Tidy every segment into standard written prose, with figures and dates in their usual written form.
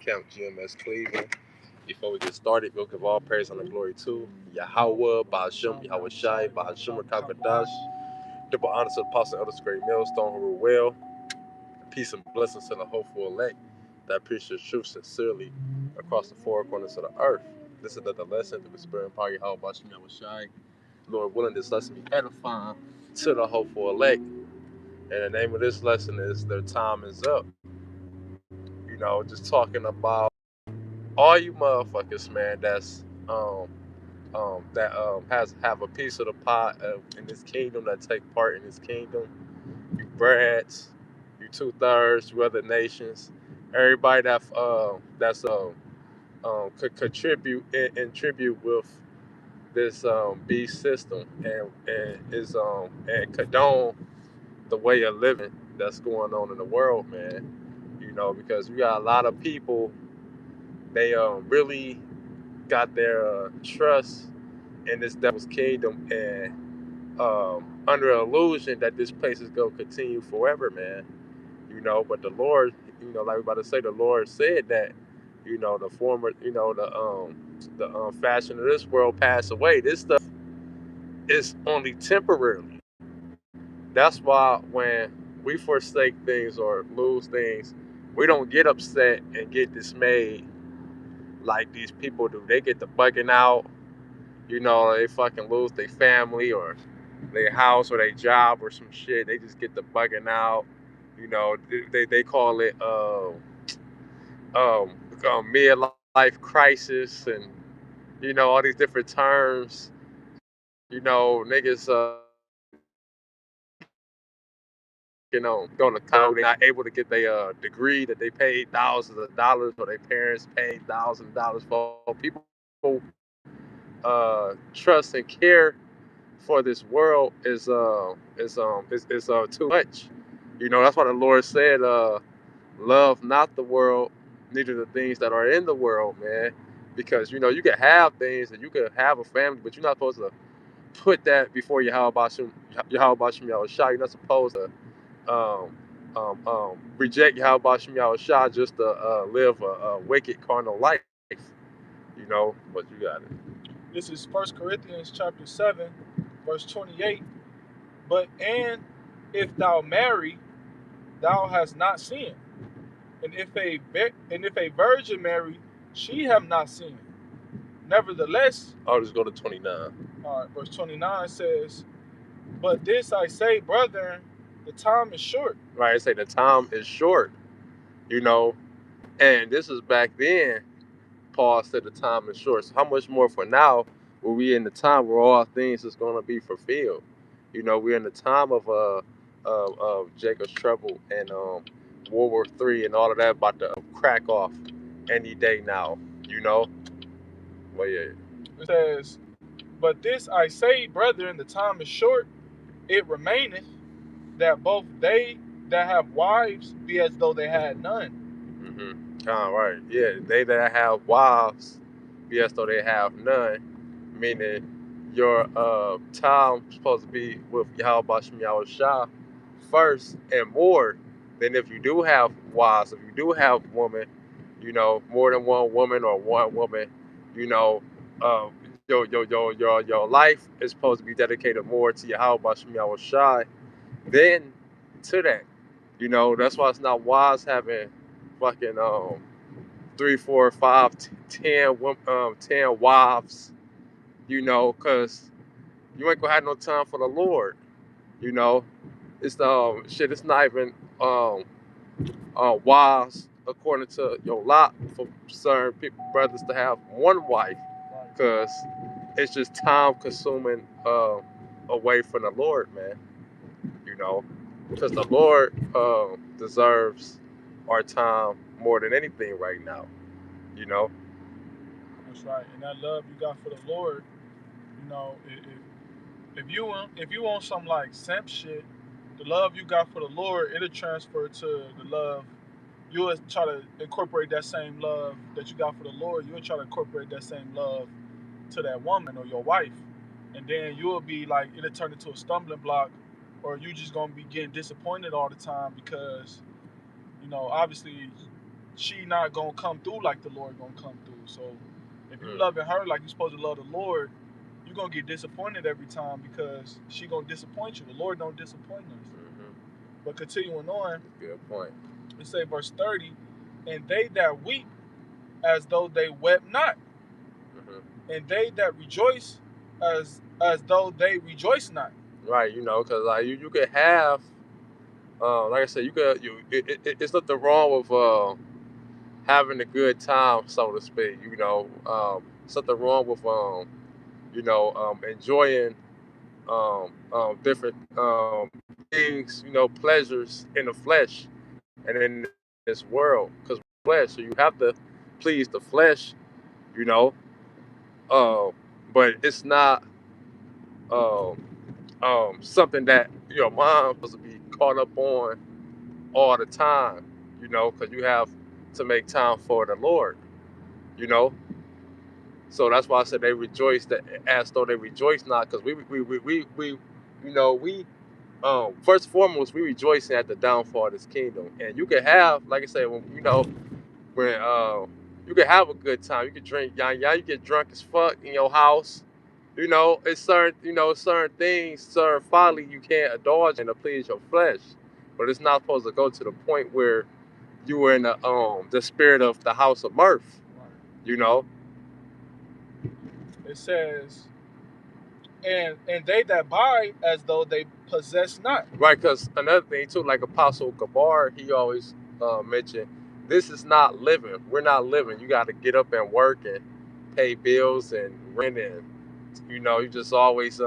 Camp GMS Cleveland. Before we get started, we'll give all praise and the glory to Yahweh, Ba'ashem, Yahweh Shai, Ba'ashem, Kakadash. Double honor to the Apostle Elder Great Millstone who rule well. Peace and blessings to the hopeful elect that preach the truth sincerely across the four corners of the earth. This is another lesson through the Spirit and power, Yahweh, Ba'ashem, Yahweh Shai. Lord willing, this lesson be edifying to the hopeful elect. And the name of this lesson is Their Time Is Up. Just talking about all you motherfuckers, man, that has have a piece of the pie in this kingdom, that take part in this kingdom. You brads, you 2/3, you other nations, everybody that's could contribute and tribute with this beast system and condone the way of living that's going on in the world, man. Because we got a lot of people, they really got their trust in this devil's kingdom, and under illusion that this place is gonna continue forever, man. But the Lord, like we about to say, the Lord said that, the former, the fashion of this world pass away. This stuff is only temporarily. That's why when we forsake things or lose things, we don't get upset and get dismayed like these people do. They get to bugging out, they fucking lose their family or their house or their job or some shit. They just get to bugging out. They call it midlife crisis, and all these different terms. Niggas going to college, they're not able to get their degree that they paid thousands of dollars, or their parents paid thousands of dollars for. People trust and care for this world is too much. That's why the Lord said, love not the world, neither the things that are in the world, man. Because you can have things and you can have a family, but you're not supposed to put that before Yahweh Bashim Yahweh Shah. You're not supposed to reject Yahweh Bashim Yahweh Shah just to live a wicked carnal life. But you got it. This is 1 Corinthians chapter 7, verse 28. And if thou marry, thou hast not sinned. And if a virgin marry, she have not sinned. Nevertheless, I'll just go to 29. All right, verse 29 says, but this I say, brethren, the time is short. Right, I say the time is short. And this is back then. Paul said the time is short. So how much more for now, where we in the time where all things is going to be fulfilled? We're in the time of Jacob's trouble and World War III and all of that about to crack off any day now. Well, yeah. It says, but this I say, brethren, the time is short. It remaineth that both they that have wives be as though they had none. All right. Yeah, they that have wives be as though they have none, meaning your time supposed to be with Yahweh Bashim Yahweh Shah first and more than if you do have wives. If you do have women, more than one woman or one woman, you know, uh, your life is supposed to be dedicated more to Yahweh Bashim Yahweh Shai than to that. That's why it's not wise having fucking 3, 4, 5, 10 wives, because you ain't gonna have no time for the Lord. You know, it's shit. It's not even wise according to your lot for certain people, brothers, to have one wife, because it's just time consuming away from the Lord, man. Because the Lord deserves our time more than anything right now. You know. That's right. And that love you got for the Lord, if you want some like simp shit, the love you got for the Lord, it'll transfer to the love. You'll try to incorporate that same love that you got for the Lord. You'll try to incorporate that same love to that woman or your wife, and then you'll be like, it'll turn into a stumbling block, or you just gonna be getting disappointed all the time because, obviously, she not gonna come through like the Lord gonna come through. So if you Mm. loving her like you supposed to love the Lord, you're gonna get disappointed every time because she gonna disappoint you. The Lord don't disappoint us. Mm-hmm. But continuing on, Good point. it say verse 30, and they that weep as though they wept not, Mm-hmm. and they that rejoice as though they rejoice not. Right, because like you could have, like I said, it's nothing wrong with having a good time, so to speak. Something wrong with enjoying different things, pleasures in the flesh and in this world, because flesh. So you have to please the flesh, you know, uh, but it's not um, something that your mind supposed to be caught up on all the time, because you have to make time for the Lord, you know. So that's why I said they rejoice that as though they rejoice not, because we first and foremost we rejoicing at the downfall of this kingdom, and you can have, like I said, when you can have a good time, you can drink, you get drunk as fuck in your house. It's certain things, certain folly you can't indulge in to please your flesh, but it's not supposed to go to the point where you were in the spirit of the house of mirth. You know, It says, and they that buy as though they possess not. right? Because another thing too, like Apostle Gabar, he always mentioned, this is not living. We're not living. You got to get up and work and pay bills and rent, and you just always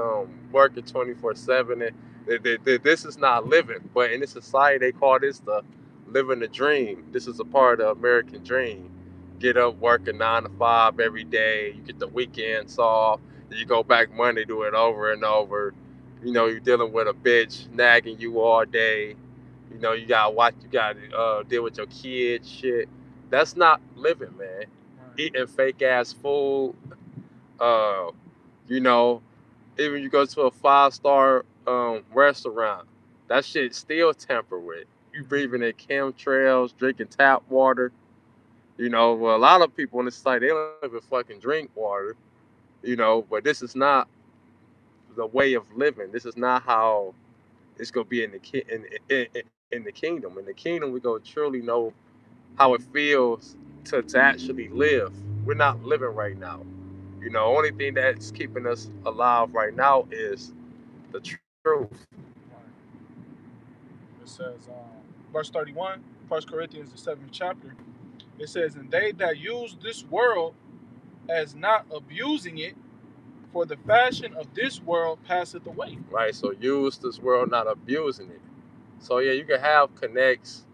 working 24/7, and this is not living. But in this society, they call this the living the dream. This is a part of the American dream. Get up, working 9 to 5 every day. You get the weekends off. You go back Monday, do it over and over. You're dealing with a bitch nagging you all day. You gotta watch. You gotta deal with your kids. Shit, that's not living, man. Eating fake ass food. Uh, you know, even you go to a 5-star restaurant, that shit still tampered with. You breathing in chemtrails, drinking tap water. Well, a lot of people in this site, they don't even fucking drink water. But this is not the way of living. This is not how it's gonna be in in the kingdom. In the kingdom, we go truly know how it feels to actually live. We're not living right now. Only thing that's keeping us alive right now is the truth. It says, verse 31, 1 Corinthians, the 7th chapter. It says, and they that use this world as not abusing it, for the fashion of this world passeth away. Right. So use this world, not abusing it. So yeah, you can have connects,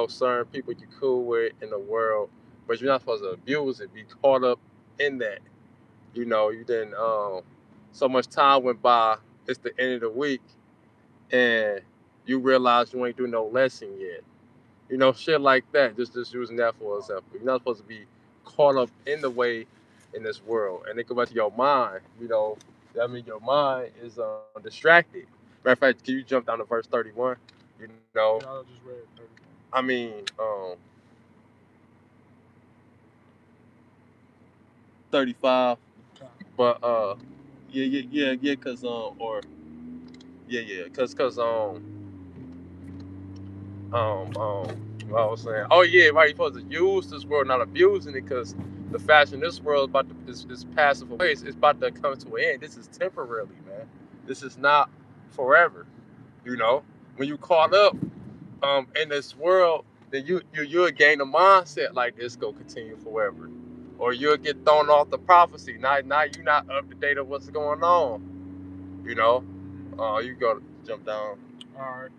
certain people you cool with in the world, but you're not supposed to abuse it. Be caught up in that. You didn't. So much time went by. It's the end of the week, and you realize you ain't doing no lesson yet. Shit like that. Just using that for example. You're not supposed to be caught up in the way in this world, and it go back to your mind. I mean, your mind is distracted. Matter of fact, can you jump down to verse 31? You know, Yeah, I just read 31. I mean, 35. Okay. But yeah, cause or yeah, what I was saying. Oh yeah, right. You're supposed to use this world, not abusing it, because the fashion in this world is passive away. It's about to come to an end. This is temporarily, man. This is not forever. When you caught up in this world, then you'll gain a mindset like this go continue forever, or you'll get thrown off the prophecy. Now you're not up to date of what's going on. You go jump down. All right.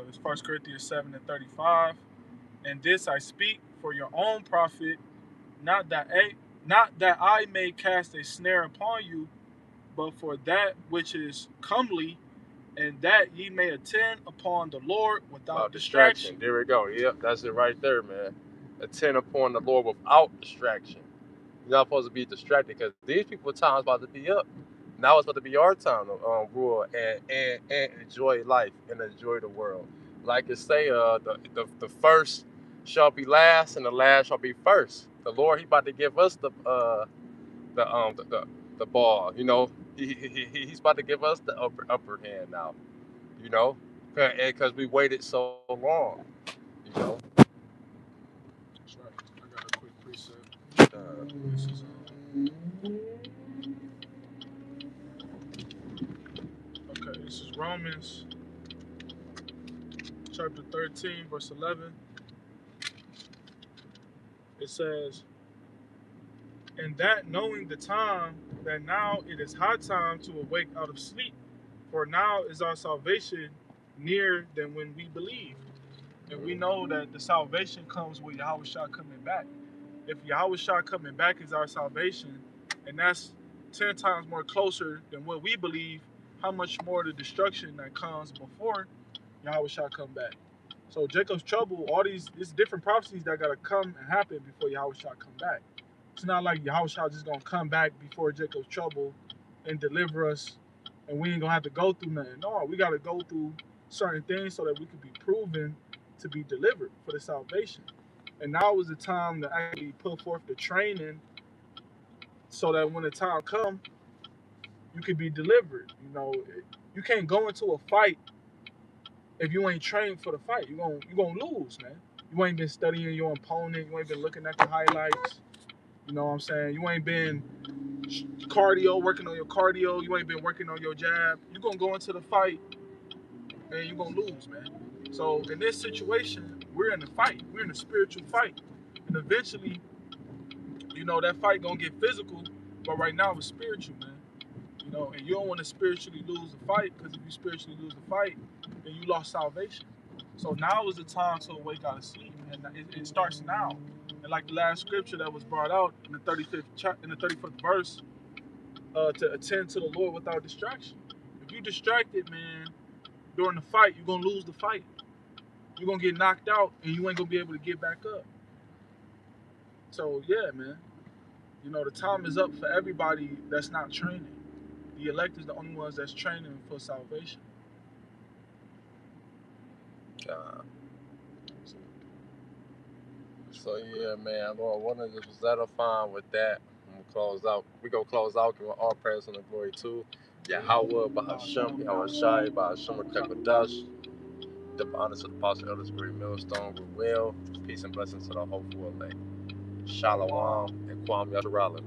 It's 1 Corinthians 7 and 35. And this I speak for your own profit, not that I may cast a snare upon you, but for that which is comely, and that ye may attend upon the Lord without distraction. There we go. Yep, that's it right there, man. Attend upon the Lord without distraction. You're not supposed to be distracted, because these people time's about to be up. Now it's about to be our time to rule and enjoy life and enjoy the world. Like it say, the first shall be last, and the last shall be first. The Lord, He about to give us the ball. You know, He's about to give us the upper hand now. You know, because we waited so long. You know. That's right. I got a quick precept. This is okay. This is Romans chapter 13, verse 11. It says, "And that knowing the time, that now it is high time to awake out of sleep, for now is our salvation nearer than when we believed." And we know that the salvation comes with Yahweh Shah coming back. If Yahweh Shah coming back is our salvation, and that's 10 times more closer than what we believe, how much more the destruction that comes before Yahweh Shah come back. So Jacob's trouble, all these different prophecies that gotta come and happen before Yahweh Shah come back. It's not like Yahweh Shah just gonna come back before Jacob's trouble and deliver us, and we ain't gonna have to go through nothing. No, we gotta go through certain things so that we can be proven to be delivered for the salvation. And now is the time to actually put forth the training so that when the time comes, you can be delivered. You know, you can't go into a fight if you ain't trained for the fight. You're gonna lose, man. You ain't been studying your opponent. You ain't been looking at the highlights. You know what I'm saying? You ain't been working on your cardio. You ain't been working on your jab. You're gonna go into the fight and you're gonna lose, man. So in this situation, we're in a fight. We're in a spiritual fight. And eventually, you know, that fight gonna get physical, but right now it's spiritual, man. You know, and you don't want to spiritually lose the fight, because if you spiritually lose the fight, then you lost salvation. So now is the time to awake out of sleep, and it starts now. And like the last scripture that was brought out in the 35th verse, to attend to the Lord without distraction. If you distracted, man, during the fight, you're gonna lose the fight. You're gonna get knocked out, and you ain't gonna be able to get back up. So yeah, man. You know, the time is up for everybody that's not training. The elect is the only ones that's training for salvation. So yeah, man, Lord, one of us was edifying with that. We gonna close out, giving all praise and the glory to Yahweh, Bahashem, Yahweh Shai, Bahashem, Kekadash. The honor to the apostle, elders, great millstone, goodwill, peace and blessings to the hopeful elect. Shalom and Kwam Yasharala.